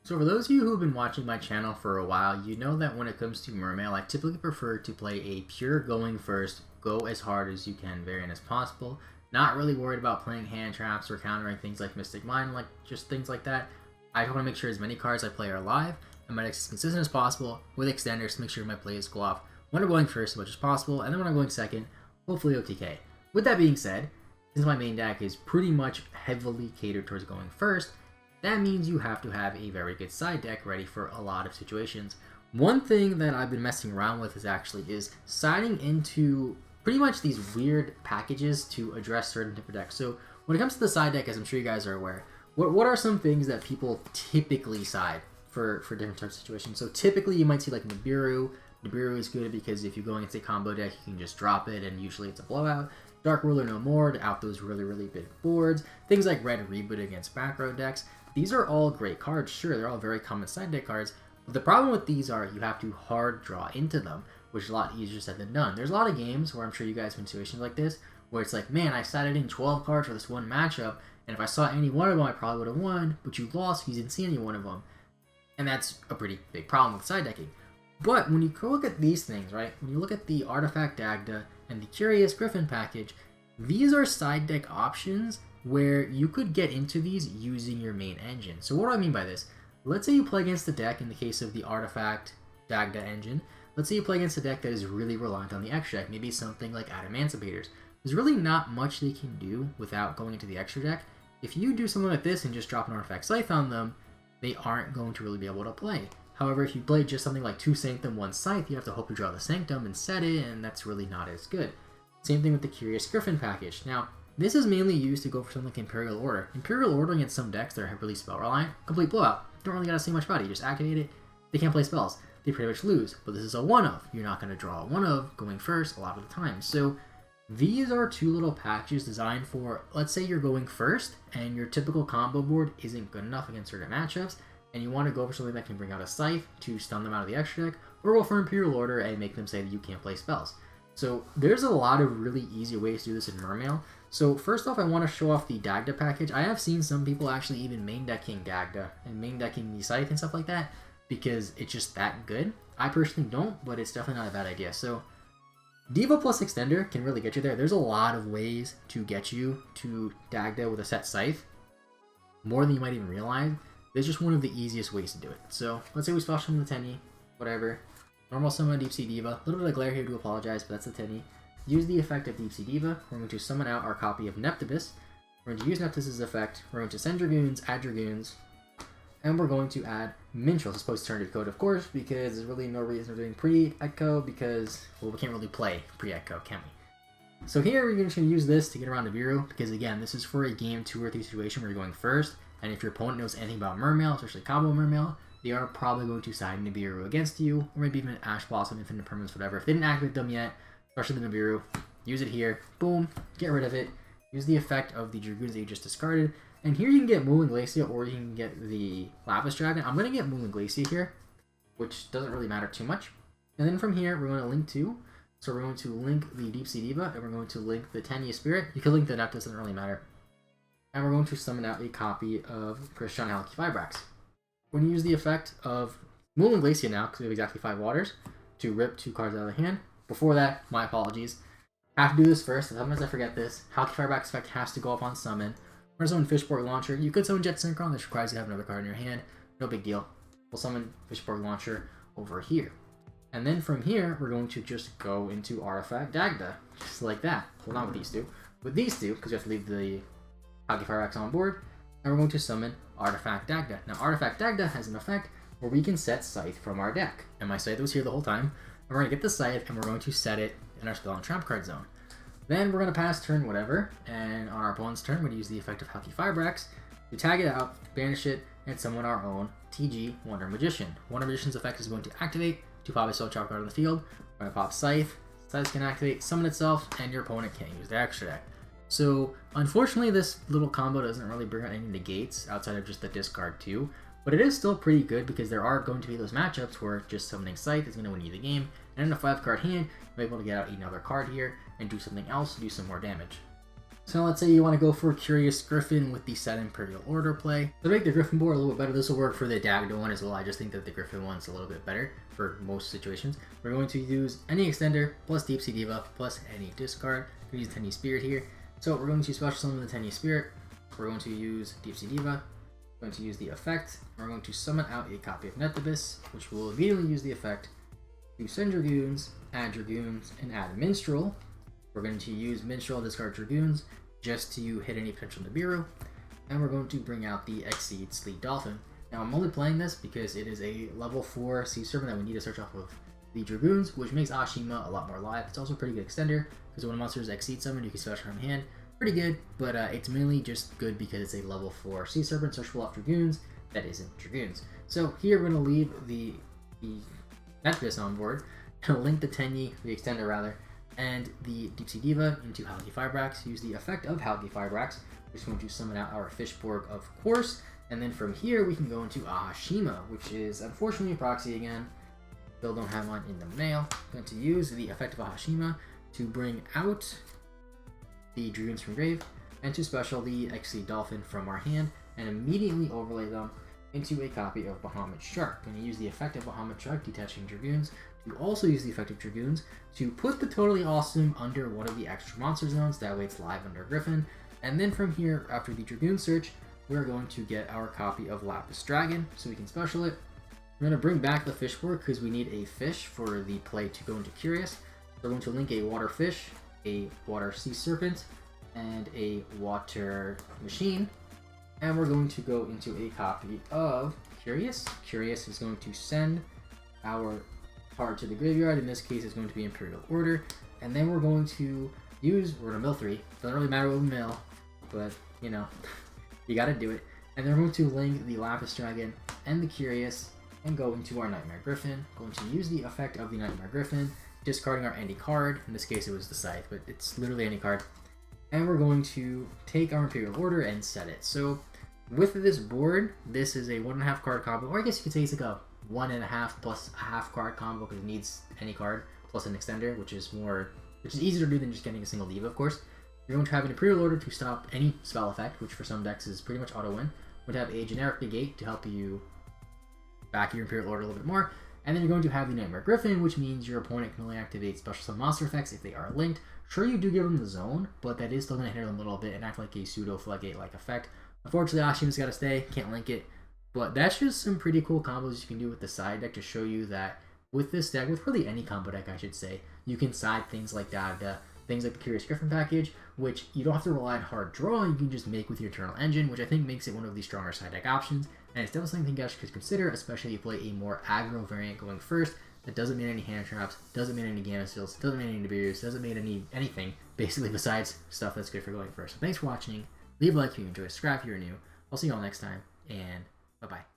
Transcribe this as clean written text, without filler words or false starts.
So for those of you who have been watching my channel for a while, you know that when it comes to Mermail, I typically prefer to play a pure going first, go as hard as you can, variant as possible. Not really worried about playing hand traps or countering things like Mystic Mine, like just things like that. I want to make sure as many cards I play are live, and my decks as consistent as possible with extenders to make sure my plays go off when I'm going first as much as possible, and then when I'm going second, hopefully OTK. With that being said, since my main deck is pretty much heavily catered towards going first, that means you have to have a very good side deck ready for a lot of situations. One thing that I've been messing around with is siding into pretty much these weird packages to address certain different decks. So when it comes to the side deck, as I'm sure you guys are aware, what are some things that people typically side for different types of situations? So typically you might see like Nibiru. Nibiru is good because if you go against a combo deck, you can just drop it and usually it's a blowout. Dark Ruler No More to out those really big boards. Things like Red Reboot against back row decks. These are all great cards, sure, they're all very common side deck cards, but the problem with these are you have to hard draw into them, which is a lot easier said than done. There's a lot of games where I'm sure you guys have been in situations like this, where it's like, man, I sided in 12 cards for this one matchup, and if I saw any one of them, I probably would have won, but you lost because you didn't see any one of them. And that's a pretty big problem with side decking. But when you look at these things, right, when you look at the Artifact Dagda and the Curious Gryphon package, these are side deck options where you could get into these using your main engine. So what do I mean by this? Let's say you play against a deck, in the case of the Artifact Dagda engine, let's say you play against a deck that is really reliant on the extra deck, maybe something like Adamantibators. There's really not much they can do without going into the extra deck. If you do something like this and just drop an Artifact Scythe on them, they aren't going to really be able to play. However, if you play just something like 2 Sanctum, 1 Scythe, you have to hope you draw the Sanctum and set it, and that's really not as good. Same thing with the Curious Gryphon package. Now, this is mainly used to go for something like Imperial Order. Imperial Order against some decks that are heavily spell reliant, complete blowout. Don't really gotta say much about it. You just activate it, they can't play spells. They pretty much lose, but this is a one-of. You're not gonna draw a one-of going first a lot of the time. So these are 2 little packages designed for, let's say you're going first and your typical combo board isn't good enough against certain matchups, and you want to go for something that can bring out a Scythe to stun them out of the extra deck, or go for Imperial Order and make them say that you can't play spells. So there's a lot of really easy ways to do this in Mermail. So first off, I want to show off the Dagda package. I have seen some people actually even main decking Dagda and main decking the Scythe and stuff like that because it's just that good. I personally don't, but it's definitely not a bad idea. So Diva plus Extender can really get you there. There's a lot of ways to get you to Dagda with a set Scythe, more than you might even realize. It's just one of the easiest ways to do it. So let's say we splash from the Tenny, whatever. Normal summon Deep Sea Diva. A little bit of glare here, to apologize, but that's the Tenny. Use the effect of Deep Sea Diva. We're going to summon out our copy of Neptibus. We're going to use Neptibus' effect. We're going to send Dragoons, add Dragoons, and we're going to add Minstrels as opposed to turn decode, of course, because there's really no reason for doing pre-ETCO because, well, we can't really play pre-ETCO, can we? So here we're just going to use this to get around Nibiru because, again, this is for a game 2 or 3 situation where you're going first, and if your opponent knows anything about Mermail, especially combo Mermail, they are probably going to side Nibiru against you, or maybe even Ash Blossom, Infinite Permanence, whatever. If they didn't activate them yet, especially the Nibiru, use it here, boom, get rid of it, use the effect of the Dragoons that you just discarded, and here you can get Mooling Glacier, or you can get the Lapis Dragon. I'm going to get Mooling Glacier here, which doesn't really matter too much. And then from here, we're going to link 2. So we're going to link the Deep Sea Diva, and we're going to link the Tenya Spirit. You can link the Neptus, doesn't really matter. And we're going to summon out a copy of Christian Halki-Fibrax. We're going to use the effect of Mooling Glacier now, because we have exactly 5 waters, to rip 2 cards out of the hand. Before that, my apologies. I have to do this first, and sometimes I forget this. Halki-Fibrax effect has to go up on summon. We're going to summon Fishborg Launcher. You could summon Jet Synchron, this requires you to have another card in your hand. No big deal. We'll summon Fishborg Launcher over here. And then from here, we're going to just go into Artifact Dagda, just like that. Well, not with these 2. With these 2, because you have to leave the Halki-Fibrax on board, and we're going to summon Artifact Dagda. Now, Artifact Dagda has an effect where we can set Scythe from our deck. And my Scythe was here the whole time. And we're going to get the Scythe, and we're going to set it in our spell and trap card zone. Then we're going to pass turn whatever, and on our opponent's turn, we're going to use the effect of Halki-Fibrax to tag it out, banish it, and summon our own TG Wonder Magician. Wonder Magician's effect is going to activate to pop a spell trap card on the field. We're going to pop Scythe. Scythe can activate, summon itself, and your opponent can't use their extra deck. So, unfortunately, this little combo doesn't really bring out any negates outside of just the discard 2, but it is still pretty good because there are going to be those matchups where just summoning Scythe is going to win you the game, and in a 5-card hand, you're able to get out another card here and do something else to do some more damage. So let's say you want to go for Curious Gryphon with the set Imperial Order play. To make the Gryphon board a little bit better, this will work for the Dagda one as well. I just think that the Gryphon one's a little bit better for most situations. We're going to use any extender plus Deep Sea Diva plus any discard. We're going to use Tenyi Spirit here. So we're going to special summon the Tenyi Spirit. We're going to use Deep Sea Diva. We're going to use the effect. We're going to summon out a copy of Netabus, which will immediately use the effect to send Dragoons, and add Minstrel. We're going to use Minstrel, discard Dragoons, just to hit any potential Nibiru. And we're going to bring out the Exceed Sleet Dolphin. Now I'm only playing this because it is a level 4 Sea Serpent that we need to search off of the Dragoons, which makes Ashima a lot more live. It's also a pretty good extender, because when a monster is Exceed summoned, you can special from hand. Pretty good, but it's mainly just good because it's a level 4 Sea Serpent, searchable off Dragoons that isn't Dragoons. So here we're going to leave the Netabus on board, link the Tenyi, the extender rather, and the Deep Sea Diva into Halki Fibrax, use the effect of Halki Fibrax, which is going to summon out our Fishborg, of course, and then from here we can go into Ahashima, which is unfortunately a proxy again. Still don't have one in the mail. I'm going to use the effect of Ahashima to bring out the Dragoons from grave, and to special the Exceed Dolphin from our hand, and immediately overlay them into a copy of Bahamut Shark. I'm going to use the effect of Bahamut Shark, detaching Dragoons, to also use the effect of Dragoons to put the Totally Awesome under one of the extra monster zones, that way it's live under Gryphon. And then from here, after the Dragoon search, we're going to get our copy of Lapis Dragon, so we can special it. We're going to bring back the Fishborg because we need a fish for the play to go into Curious. We're going to link a Water Fish, a Water Sea Serpent, and a Water Machine. And we're going to go into a copy of Curious. Curious is going to send our card to the graveyard. In this case, it's going to be Imperial Order. And then we're going to we're going to mill 3. Doesn't really matter what we mill, but, you know, you gotta do it. And then we're going to link the Lapis Dragon and the Curious and go into our Knightmare Gryphon. Going to use the effect of the Knightmare Gryphon, discarding our any card. In this case, it was the Scythe, but it's literally any card. And we're going to take our Imperial Order and set it. So with this board, this is a 1.5 card combo, or I guess you could say it's like a 1.5 plus a half card combo because it needs any card plus an extender, which is easier to do than just getting a single Diva, of course. You're going to have an Imperial Order to stop any spell effect, which for some decks is pretty much auto win. We're going to have a generic negate to help you back your Imperial Order a little bit more. And then you're going to have the Knightmare Gryphon, which means your opponent can only activate special summon monster effects if they are linked. Sure, you do give them the zone, but that is still going to hinder them a little bit and act like a pseudo floodgate-like effect. Unfortunately, Ashima's got to stay, can't link it. But that's just some pretty cool combos you can do with the side deck to show you that with this deck, with really any combo deck, I should say, you can side things like Dagda, things like the Curious Gryphon package, which you don't have to rely on hard draw, you can just make with your Eternal Engine, which I think makes it one of the stronger side deck options. And it's definitely something you guys should consider, especially if you play a more aggro variant going first. That doesn't mean any hand traps, doesn't mean any Gamma Seals, doesn't mean any Nibirus, doesn't mean anything, basically besides stuff that's good for going first. So thanks for watching. Leave a like if you enjoy, subscribe if you're new. I'll see you all next time, and bye-bye.